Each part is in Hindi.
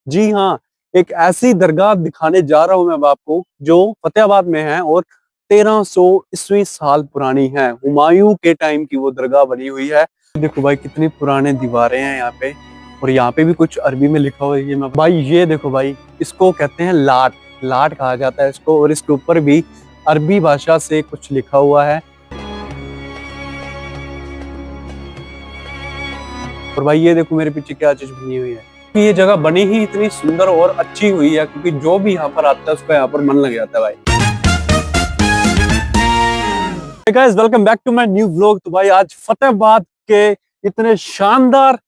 जी हाँ, एक ऐसी दरगाह दिखाने जा रहा हूँ मैं अब आपको जो फतेहाबाद में है और 1300 ईस्वी साल पुरानी है। हुमायूं के टाइम की वो दरगाह बनी हुई है। देखो भाई कितनी पुराने दीवारें हैं यहाँ पे और यहाँ पे भी कुछ अरबी में लिखा हुआ है। ये मैं भाई ये देखो भाई, इसको कहते हैं लाट। लाट कहा जाता है इसको और इसके ऊपर भी अरबी भाषा से कुछ लिखा हुआ है। और भाई ये देखो मेरे पीछे क्या चीज बनी हुई है। ये जगह बनी ही इतनी सुंदर और अच्छी हुई है क्योंकि जो भी यहाँ पर आता है उसका यहाँ पर मन लग जाता है भाई। Guys welcome back to my new vlog. तो भाई आज फतेहाबाद के इतने शानदार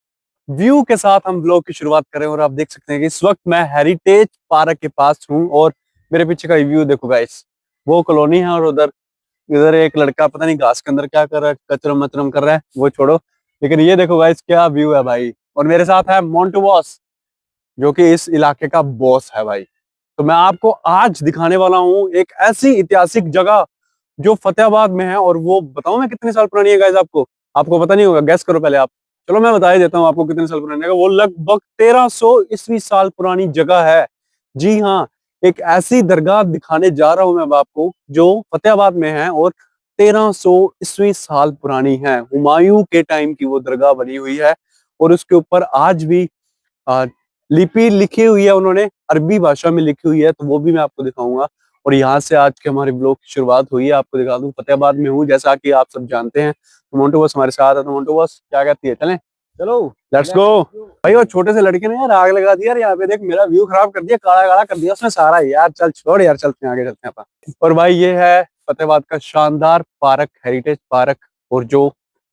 व्यू के साथ हम व्लॉग की शुरुआत करें और आप देख सकते हैं कि इस वक्त मैं हेरिटेज पार्क के पास हूँ और मेरे पीछे का व्यू देखो गाइस, वो कॉलोनी है और उधर इधर एक लड़का पता नहीं घास के अंदर क्या कर रहा है, कचरम मचरम कर रहा है, वो छोड़ो। लेकिन ये देखो गाइस क्या व्यू है भाई। और मेरे साथ है मोंटू बॉस जो कि इस इलाके का बॉस है भाई। तो मैं आपको आज दिखाने वाला हूँ एक ऐसी ऐतिहासिक जगह जो फतेहाबाद में है। और वो बताऊं मैं कितने साल पुरानी है गाइस। आपको आपको पता नहीं होगा, गैस करो पहले आप। चलो मैं बता ही देता हूँ आपको कितने साल पुरानी है। वो लगभग 1300 ईस्वी साल पुरानी जगह है। जी हाँ, एक ऐसी दरगाह दिखाने जा रहा हूं मैं अब आपको जो फतेहाबाद में है और 1300 ईस्वी साल पुरानी है। हुमायूं के टाइम की वो दरगाह बनी हुई है और उसके ऊपर आज भी लिपि लिखी हुई है, उन्होंने अरबी भाषा में लिखी हुई है। तो वो भी मैं आपको दिखाऊंगा। और यहाँ से आज के हमारे ब्लॉग की शुरुआत हुई है। आपको दिखा दूं फतेहाबाद में हूँ जैसा कि आप सब जानते हैं। तो मोंटू बॉस हमारे साथ है। तो मोंटू बॉस क्या कहती है, चलें? चलो लेट्स गो। भाई वो छोटे से लड़के ने यार आग लगा दी यार यहाँ पे। देख मेरा व्यू खराब कर दिया, काला काला कर दिया उसने सारा यार। चल छोड़ यार, चलते हैं आगे, चलते हैं अपन। और भाई ये है फतेहाबाद का शानदार पार्क, हेरिटेज पार्क। और जो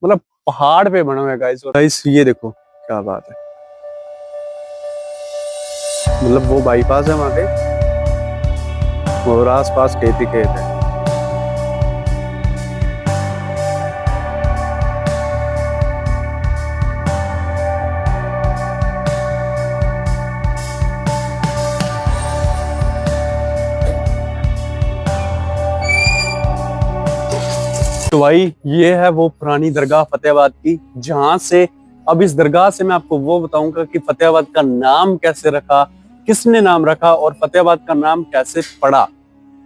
मतलब पहाड़ पे बना हुआ है गाइस। और गाइस ये देखो क्या बात है, मतलब वो बाईपास है वहां पे और आस पास खेत ही खेत है। तो भाई ये है वो पुरानी दरगाह फतेहाबाद की, जहां से अब इस दरगाह से मैं आपको वो बताऊंगा कि फतेहाबाद का नाम कैसे रखा, किसने नाम रखा और फतेहाबाद का नाम कैसे पड़ा।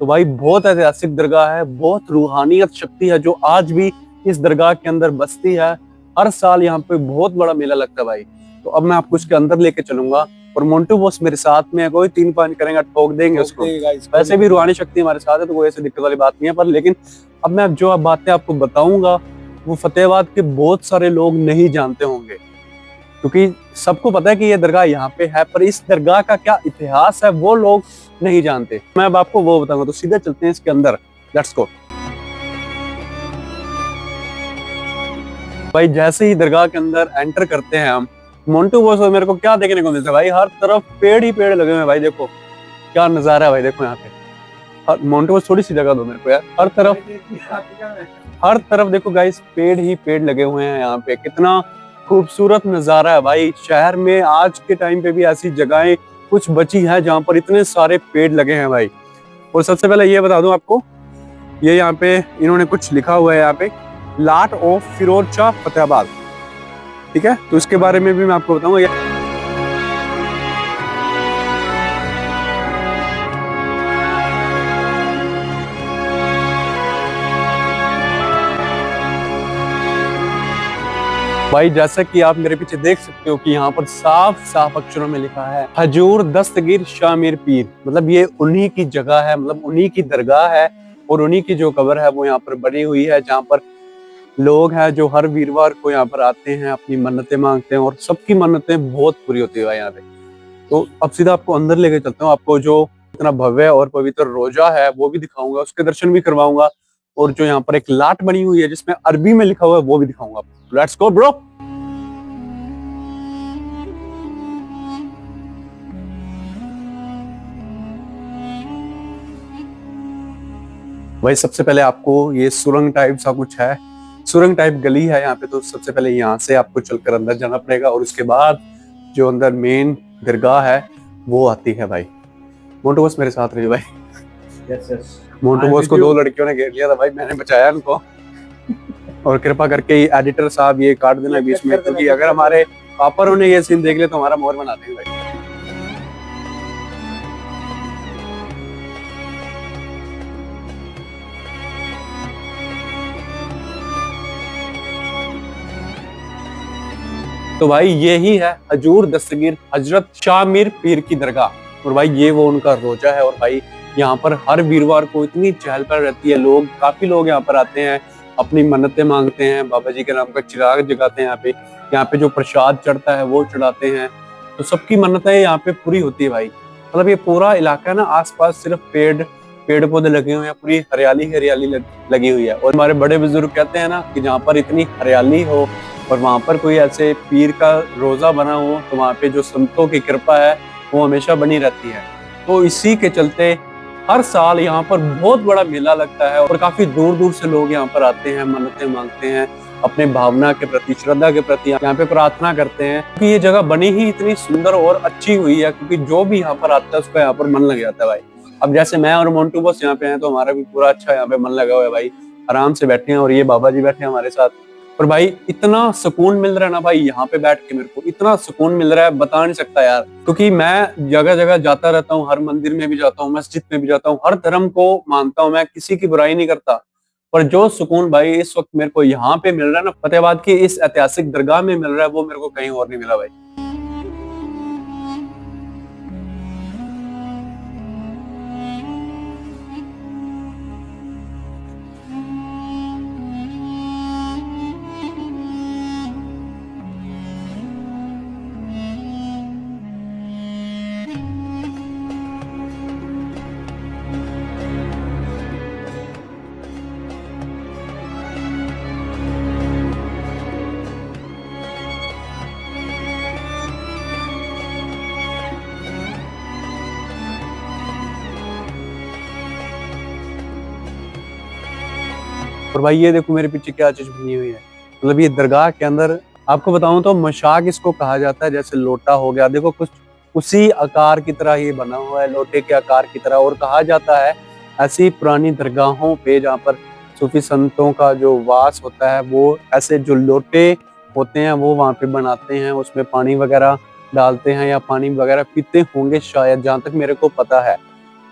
तो भाई बहुत ऐतिहासिक दरगाह है, बहुत रूहानियत शक्ति है जो आज भी इस दरगाह के अंदर बसती है। हर साल यहाँ पे बहुत बड़ा मेला लगता है भाई। तो अब मैं आपको इसके अंदर लेके चलूंगा और मोंटू बॉस मेरे साथ में है। कोई तीन पान करेंगे, ठोक देंगे उसको। वैसे भी रूहानी शक्ति हमारे साथ है तो कोई ऐसी दिक्कत वाली बात नहीं है। पर लेकिन अब मैं जो अब बातें आपको बताऊंगा वो फतेहाबाद के बहुत सारे लोग नहीं जानते होंगे क्योंकि सबको पता है कि ये दरगाह यहाँ पे है, पर इस दरगाह का क्या इतिहास है वो लोग नहीं जानते। मैं अब आपको वो बताऊंगा। तो सीधे चलते हैं इसके अंदर, लेट्स गो। भाई जैसे ही दरगाह के अंदर एंटर करते हैं हम, मोंटू बॉस और मेरे को क्या देखने को मिलता है भाई, हर तरफ पेड़ ही पेड़ लगे हुए हैं भाई। देखो क्या नजारा है भाई, देखो यहाँ पे। मोंटू बॉस थोड़ी सी जगह दो मेरे को यार। हर तरफ देखो गाइस, पेड़ ही पेड़ लगे हुए हैं यहाँ पे। कितना खूबसूरत नजारा है भाई। शहर में आज के टाइम पे भी ऐसी जगहें कुछ बची हैं जहाँ पर इतने सारे पेड़ लगे हैं भाई। और सबसे पहले ये बता दूं आपको, ये यहाँ पे इन्होंने कुछ लिखा हुआ है यहाँ पे, लाट ऑफ फिरोज शाह फतेहाबाद। ठीक है, तो इसके बारे में भी मैं आपको बताऊंगा। भाई जैसा कि आप मेरे पीछे देख सकते हो कि यहाँ पर साफ साफ अक्षरों में लिखा है हजूर दस्तगीर शाह मीर पीर। मतलब ये उन्हीं की जगह है, मतलब उन्हीं की दरगाह है और उन्हीं की जो कब्र है वो यहाँ पर बनी हुई है, जहाँ पर लोग हैं जो हर वीरवार को यहाँ पर आते हैं, अपनी मन्नतें मांगते हैं और सबकी मन्नतें बहुत पूरी होती है यहाँ पे। तो अब सीधा आपको अंदर लेके चलता हूँ। आपको जो इतना भव्य और पवित्र रोजा है वो भी दिखाऊंगा, उसके दर्शन भी करवाऊंगा। और जो यहाँ पर एक लाट बनी हुई है जिसमें अरबी में लिखा हुआ है वो भी दिखाऊंगा। Let's go bro. भाई सबसे पहले आपको ये सुरंग टाइप सा कुछ है, सुरंग टाइप गली है यहाँ पे। तो सबसे पहले यहाँ से आपको चलकर अंदर जाना पड़ेगा और उसके बाद जो अंदर मेन दरगाह है वो आती है भाई। मोंटू बॉस मेरे साथ रहिए भाई। Yes yes. मोंटू बॉस को दो लड़कियों ने घेर लिया था भाई, मैंने बचाया उनको। और कृपा करके एडिटर साहब ये काट देना बीच में, क्योंकि अगर हमारे पापरों ने ये सीन देख लिया तो हमारा मोर बना देंगे भाई। तो भाई ये ही है हजूर दस्तगीर हजरत शाह मीर पीर की दरगाह। और भाई ये वो उनका रोजा है। और भाई यहाँ पर हर वीरवार को इतनी चहल पहल रहती है, लोग काफी लोग यहाँ पर आते हैं, अपनी मन्नतें मांगते हैं, बाबा जी के नाम का चिराग जगाते हैं। यहाँ पे जो प्रसाद चढ़ता है वो चढ़ाते हैं, तो सबकी मन्नतें यहाँ पे पूरी होती है भाई। मतलब ये पूरा इलाका है ना, आसपास सिर्फ पेड़ पौधे लगे हुए हैं, पूरी हरियाली हरियाली लगी हुई है। और हमारे बड़े बुजुर्ग कहते हैं ना कि जहाँ पर इतनी हरियाली हो और वहां पर कोई ऐसे पीर का रोजा बना हो, तो वहां पे जो संतों की कृपा है वो हमेशा बनी रहती है। तो इसी के चलते हर साल यहाँ पर बहुत बड़ा मेला लगता है और काफी दूर दूर से लोग यहाँ पर आते हैं, मन्नतें मांगते हैं, अपने भावना के प्रति, श्रद्धा के प्रति यहाँ पे प्रार्थना करते हैं। क्योंकि ये जगह बनी ही इतनी सुंदर और अच्छी हुई है, क्योंकि जो भी यहाँ पर आता है उसका यहाँ पर मन लग जाता है भाई। अब जैसे मैं और मोन्टू बॉस यहाँ पे हैं, तो हमारा भी पूरा अच्छा यहाँ पे मन लगा हुआ है भाई। आराम से बैठे हैं और ये बाबा जी बैठे हैं हमारे साथ। और भाई इतना सुकून मिल रहा है ना भाई, यहाँ पे बैठ के मेरे को इतना सुकून मिल रहा है, बता नहीं सकता यार। क्योंकि मैं जगह जगह जाता रहता हूँ, हर मंदिर में भी जाता हूँ, मस्जिद में भी जाता हूँ, हर धर्म को मानता हूँ, मैं किसी की बुराई नहीं करता। पर जो सुकून भाई इस वक्त मेरे को यहाँ पे मिल रहा है ना, फतेहाबाद की इस ऐतिहासिक दरगाह में मिल रहा है, वो मेरे को कहीं और नहीं मिला भाई। और भाई ये देखो मेरे पीछे क्या चीज बनी हुई है। मतलब ये दरगाह के अंदर आपको बताऊं तो मशाक इसको कहा जाता है। जैसे लोटा हो गया, देखो कुछ उसी आकार की तरह ये बना हुआ है, लोटे के आकार की तरह। और कहा जाता है ऐसी पुरानी दरगाहों पे जहाँ पर सूफी संतों का जो वास होता है, वो ऐसे जो लोटे होते हैं वो वहाँ पे बनाते हैं, उसमें पानी वगैरह डालते हैं या पानी वगैरह पीते होंगे शायद, जहाँ तक मेरे को पता है।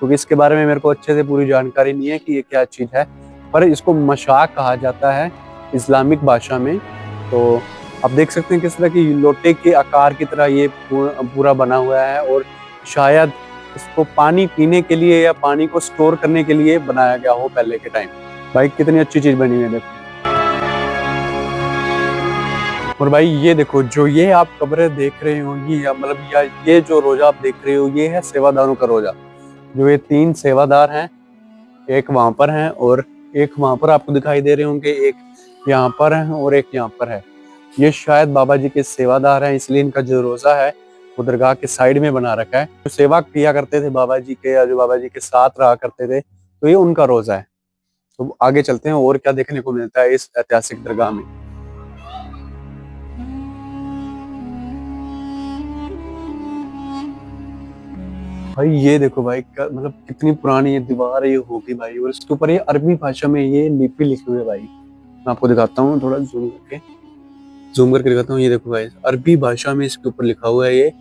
क्योंकि इसके बारे में मेरे को अच्छे से पूरी जानकारी नहीं है कि ये क्या चीज है, पर इसको मशाक कहा जाता है इस्लामिक भाषा में। तो आप देख सकते हैं किस तरह की लोटे के आकार की तरह ये पूरा बना हुआ है, और शायद इसको पानी पीने के लिए या पानी को स्टोर करने के लिए बनाया गया हो पहले के टाइम। भाई कितनी अच्छी चीज बनी हुई है देखो। और भाई ये देखो, जो ये आप कब्रें देख रहे हो, ये मतलब ये जो रोजा आप देख रहे हो, ये है सेवादारों का रोजा। जो ये 3 सेवादार हैं, एक वहां पर हैं और एक वहां पर आपको दिखाई दे रहे होंगे, एक यहाँ पर है और एक यहाँ पर है। ये शायद बाबा जी के सेवादार हैं, इसलिए इनका जो रोजा है वो दरगाह के साइड में बना रखा है। जो सेवा किया करते थे बाबा जी के, या जो बाबा जी के साथ रहा करते थे, तो ये उनका रोजा है। तो आगे चलते हैं और क्या देखने को मिलता है इस ऐतिहासिक दरगाह में। भाई ये देखो भाई, मतलब कितनी पुरानी ये दीवार ये होगी भाई, और इसके ऊपर ये अरबी भाषा में ये लिपि लिखी हुई है भाई। मैं आपको दिखाता हूँ, थोड़ा जूम करके दिखाता हूँ। ये देखो भाई, अरबी भाषा में इसके ऊपर लिखा हुआ है ये।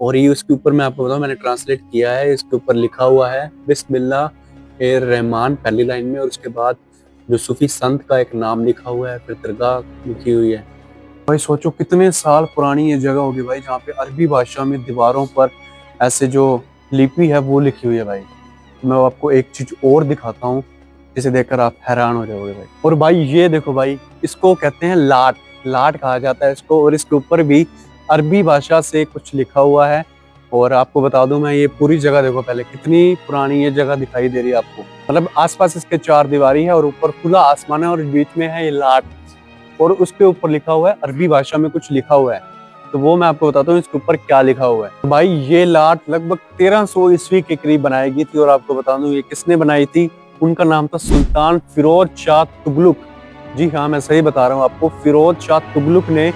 और ये उसके ऊपर मैं आपको बताऊँ, मैंने ट्रांसलेट किया है। इसके ऊपर लिखा हुआ है बिस्मिल्लाह ए रहमान पहली लाइन में, और उसके बाद जो सूफी संत का एक नाम लिखा हुआ है, फिर दरगाह लिखी हुई है। भाई सोचो कितने साल पुरानी ये जगह होगी भाई, जहाँ पे अरबी भाषा में दीवारों पर ऐसे जो लिपि है वो लिखी हुई है भाई। मैं आपको एक चीज और दिखाता हूँ, जिसे देखकर आप हैरान हो जाओगे भाई। और भाई ये देखो भाई, इसको कहते हैं लाट, लाट कहा जाता है इसको। और इसके ऊपर भी अरबी भाषा से कुछ लिखा हुआ है। और आपको बता दूं मैं, ये पूरी जगह देखो पहले, कितनी पुरानी ये जगह दिखाई दे रही है आपको। मतलब आसपास इसके 4 दीवारी है और ऊपर खुला आसमान है, और बीच में है ये लाट, और उसके ऊपर लिखा हुआ है अरबी भाषा में कुछ लिखा हुआ है। तो वो मैं आपको बताता हूँ इसके ऊपर क्या लिखा हुआ है। तो भाई ये लाट लगभग 1300 ईस्वी के करीब बनाई गई थी। और आपको बता दूं ये किसने बनाई थी, उनका नाम था सुल्तान फिरोज शाह तुगलक। जी हाँ, मैं सही बता रहा हूँ आपको, फिरोज शाह तुगलक ने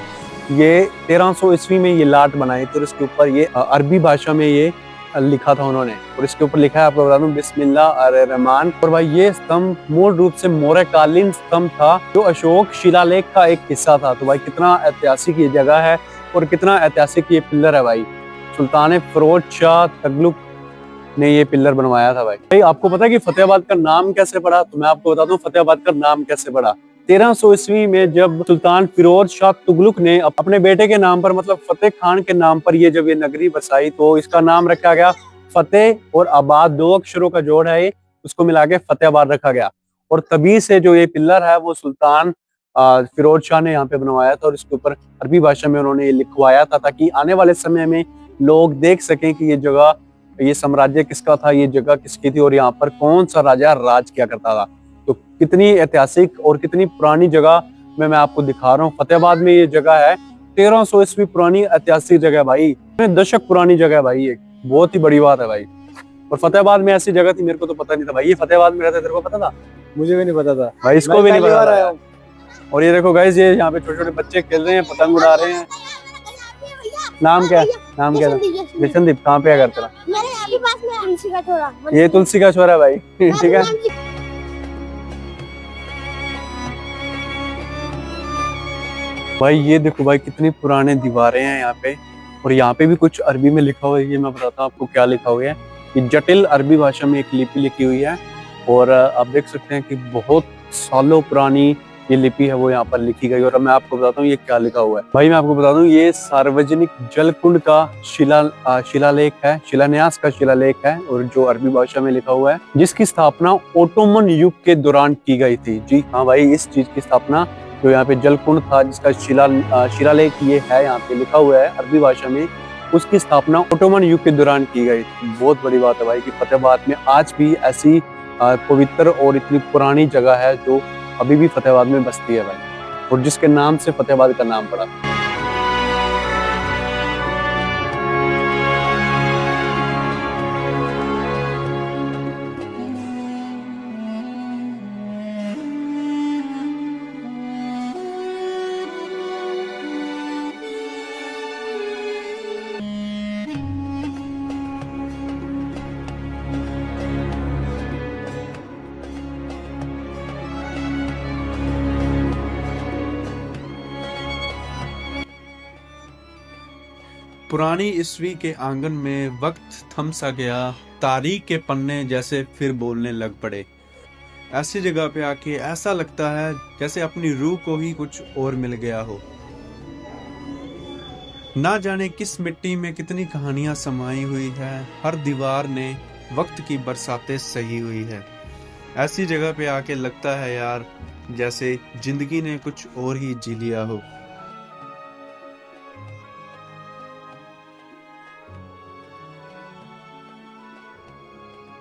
ये 1300 ईस्वी में ये लाट बनाई थी। और इसके ऊपर ये अरबी भाषा में ये लिखा था उन्होंने, और इसके ऊपर लिखा है, आपको बता दूं, बिस्मिल्लाह अर रहमान। और भाई ये स्तंभ मूल रूप से मौर्यकालीन स्तंभ था, जो अशोक शिलालेख का एक हिस्सा था। तो भाई कितना ऐतिहासिक ये जगह है और कितना ऐतिहासिक ये पिलर है भाई। सुल्तान फिरोज शाह तुगलक ने ये पिलर बनवाया था भाई। आपको पता है कि फतेहाबाद का नाम कैसे पड़ा? तो मैं आपको बताता हूँ फतेहाबाद का नाम कैसे पड़ा। 1300 ईस्वी में जब सुल्तान फिरोज शाह तुगलक ने अपने बेटे के नाम पर मतलब फतेह खान के नाम पर ये जब ये नगरी बसाई तो इसका नाम रखा गया फतेह और आबाद, 2 अक्षरों का जोड़ है ये, उसको मिला के फतेहाबाद रखा गया। और तभी से जो ये पिलर है वो सुल्तान फिरोज शाह ने यहाँ पे बनवाया था और इसके ऊपर अरबी भाषा में उन्होंने ये लिखवाया था ताकि आने वाले समय में लोग देख सकें कि ये जगह, ये साम्राज्य किसका था, ये जगह किसकी थी और यहाँ पर कौन सा राजा राज किया करता था। तो कितनी ऐतिहासिक और कितनी पुरानी जगह में मैं आपको दिखा रहा हूँ। फतेहाबाद में ये जगह है, 1300 ईस्वी पुरानी ऐतिहासिक जगह है भाई, दशक पुरानी जगह है भाई, ये बहुत ही बड़ी बात है भाई। और फतेहाबाद में ऐसी जगह थी, मेरे को तो पता नहीं था भाई। ये फतेहाबाद में रहता है, तेरे को पता था? मुझे भी नहीं पता था भाई, इसको भी नहीं पता था। और ये देखो गाइस, ये यहाँ पे छोटे छोटे बच्चे खेल रहे हैं, पतंग उड़ा रहे हैं। नाम क्या है? नाम क्या है? जशनदीप। कहाँ पे है घर तेरा? ये तुलसी का छोरा भाई। ठीक है। भाई ये देखो भाई, कितनी पुराने दीवारें हैं यहाँ पे, और यहाँ पे भी कुछ अरबी में लिखा हुआ है। ये मैं बताता हूँ आपको क्या लिखा हुआ है। ये जटिल अरबी भाषा में एक लिपि लिखी हुई है और आप देख सकते हैं कि बहुत सालों पुरानी ये लिपि है वो यहाँ पर लिखी गई। और मैं आपको बताता हूँ ये क्या लिखा हुआ है। भाई मैं आपको बता दूं, ये सार्वजनिक जल कुंड का शिलालेख है, शिलान्यास का शिलालेख है, और जो अरबी भाषा में लिखा हुआ है, जिसकी स्थापना ओटोमन युग के दौरान की गई थी। जी हाँ भाई, इस चीज की स्थापना, जो यहाँ पे जल कुंड था जिसका शिलालेख ये है यहाँ पे लिखा हुआ है अरबी भाषा में, उसकी स्थापना ओटोमन युग के दौरान की गई थी। बहुत बड़ी बात है भाई कि फतेहाबाद में आज भी ऐसी पवित्र और इतनी पुरानी जगह है जो अभी भी फतेहाबाद में बसती है भाई, और जिसके नाम से फतेहाबाद का नाम पड़ा। पुरानी ईस्वी के आंगन में वक्त थम सा गया, तारीख के पन्ने जैसे फिर बोलने लग पड़े। ऐसी जगह पे आके ऐसा लगता है जैसे अपनी रूह को ही कुछ और मिल गया हो। ना जाने किस मिट्टी में कितनी कहानियां समाई हुई है, हर दीवार ने वक्त की बरसातें सही हुई है। ऐसी जगह पे आके लगता है यार जैसे जिंदगी ने कुछ और ही जी लिया हो।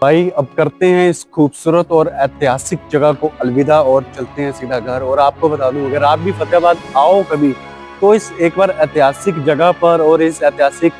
भाई अब करते हैं इस खूबसूरत और ऐतिहासिक जगह को अलविदा और चलते हैं सीधा घर। और आपको बता दूं, अगर आप भी फतेहाबाद आओ कभी तो इस एक बार ऐतिहासिक जगह पर और इस ऐतिहासिक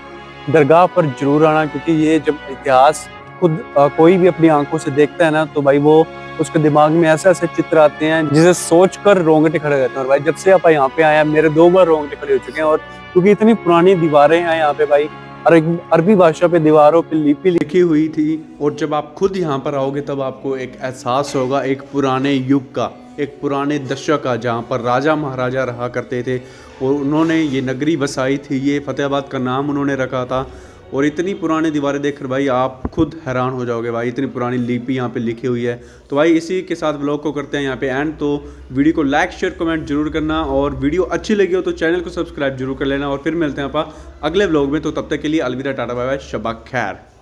दरगाह पर जरूर आना, क्योंकि ये जब इतिहास खुद कोई भी अपनी आंखों से देखता है ना तो भाई वो उसके दिमाग में ऐसे ऐसे चित्र आते हैं जिसे सोचकर रोंगटे खड़े रहते हैं। और भाई जब से आप यहाँ पे आए हैं मेरे 2 बार रोंगटे खड़े हो चुके हैं, और क्योंकि इतनी पुरानी दीवारें हैं यहाँ पे भाई, और अरबी भाषा पे दीवारों पे लिपि लिखी हुई थी। और जब आप खुद यहाँ पर आओगे तब आपको एक एहसास होगा एक पुराने युग का, एक पुराने दशक का, जहाँ पर राजा महाराजा रहा करते थे और उन्होंने ये नगरी बसाई थी। ये फतेहाबाद का नाम उन्होंने रखा था। और इतनी पुरानी दीवारें देखकर भाई आप खुद हैरान हो जाओगे भाई, इतनी पुरानी लिपि यहाँ पे लिखी हुई है। तो भाई इसी के साथ व्लॉग को करते हैं यहाँ पे एंड। तो वीडियो को लाइक शेयर कमेंट जरूर करना, और वीडियो अच्छी लगी हो तो चैनल को सब्सक्राइब जरूर कर लेना। और फिर मिलते हैं आप अगले व्लॉग में, तो तब तक के लिए अलविदा, टाटा बाय बाय, शब्बा खैर।